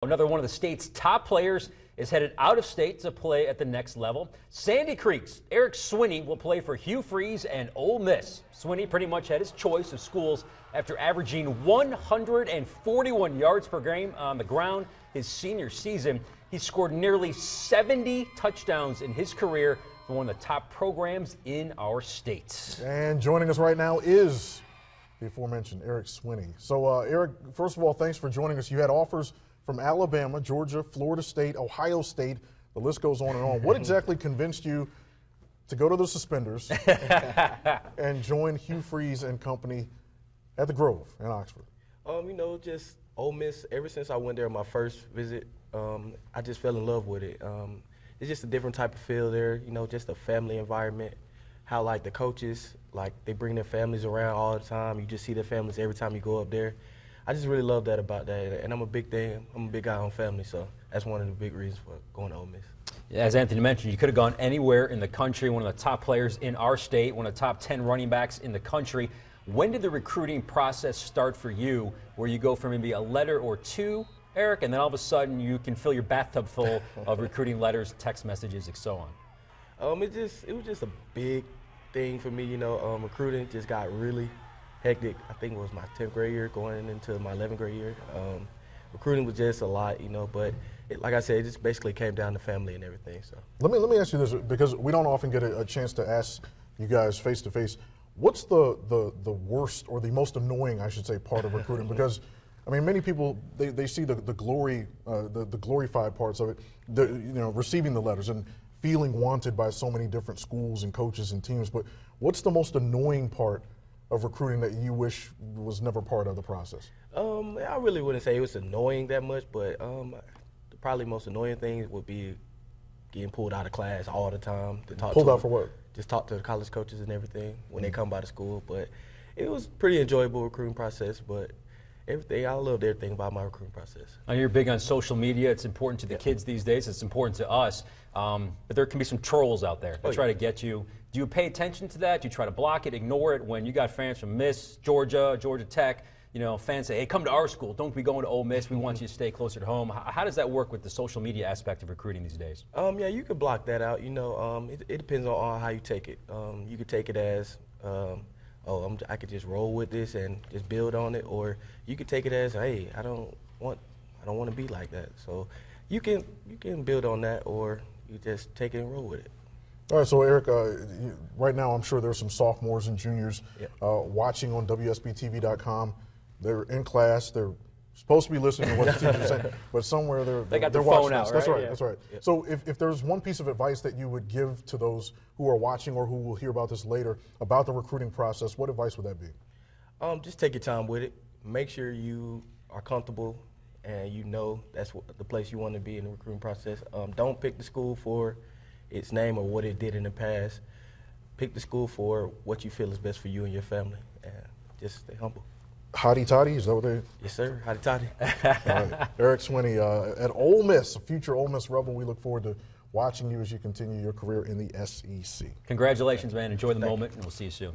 Another one of the state's top players is headed out of state to play at the next level. Sandy Creek's Eric Swinney will play for Hugh Freeze and Ole Miss. Swinney pretty much had his choice of schools after averaging 141 yards per game on the ground his senior season. He scored nearly 70 touchdowns in his career for one of the top programs in our state. And joining us right now is the aforementioned Eric Swinney. So, Eric, first of all, thanks for joining us. You had offers from Alabama, Georgia, Florida State, Ohio State. The list goes on and on. What exactly convinced you to go to the Suspenders and join Hugh Freeze and company at the Grove in Oxford? Just Ole Miss. Ever since I went there on my first visit, I just fell in love with it. It's just a different type of feel there. Just a family environment. How the coaches, they bring their families around all the time. You just see their families every time you go up there. I just really love that about that, and I'm a big guy on family, so that's one of the big reasons for going to Ole Miss. As Anthony mentioned, you could have gone anywhere in the country, one of the top players in our state, one of the top 10 running backs in the country. When did the recruiting process start for you, where you go from maybe a letter or two, Eric, and then all of a sudden you can fill your bathtub full of recruiting letters, text messages, and so on? It was just a big thing for me, recruiting just got really hectic. I think it was my 10th grade year going into my 11th grade year. Recruiting was just a lot, but like I said, it just basically came down to family and everything. So let me ask you this, because we don't often get a chance to ask you guys face to face. What's the worst or the most annoying, I should say, part of recruiting? Because many people they see the glory, the glorified parts of it, receiving the letters and feeling wanted by so many different schools and coaches and teams. But what's the most annoying part of recruiting that you wish was never part of the process? I really wouldn't say it was annoying that much, but the probably most annoying thing would be getting pulled out of class all the time. Pulled out for what? Just talk to the college coaches and everything when they come by the school. But it was pretty enjoyable recruiting process, but I loved everything about my recruiting process. Now, you're big on social media. It's important to the kids these days. It's important to us. But there can be some trolls out there that try to get you. Do you pay attention to that? Do you try to block it, ignore it when you got fans from Miss, Georgia, Georgia Tech? Fans say, hey, come to our school. Don't be going to Ole Miss. We want you to stay closer to home. How does that work with the social media aspect of recruiting these days? Yeah, you can block that out. It depends on how you take it. You could take it as, I could just roll with this and just build on it, or you could take it as, hey, I don't want to be like that. So you can build on that, or you just take it and roll with it. All right, so Eric, right now I'm sure there's some sophomores and juniors watching on WSBTV.com. They're in class. They're supposed to be listening to what the teachers are saying, but somewhere they got their watching phone out, us. right? That's right. Yeah. That's right. Yep. So if there's one piece of advice that you would give to those who are watching or who will hear about this later about the recruiting process, what advice would that be? Just take your time with it. Make sure you are comfortable and that's the place you want to be in the recruiting process. Don't pick the school for its name or what it did in the past. Pick the school for what you feel is best for you and your family, and just stay humble. Hotty toddy, is that what they? Yes, sir. Hotty toddy. Right. Eric Swinney at Ole Miss, a future Ole Miss Rebel. We look forward to watching you as you continue your career in the SEC. Congratulations, man. Enjoy the moment, and we'll see you soon.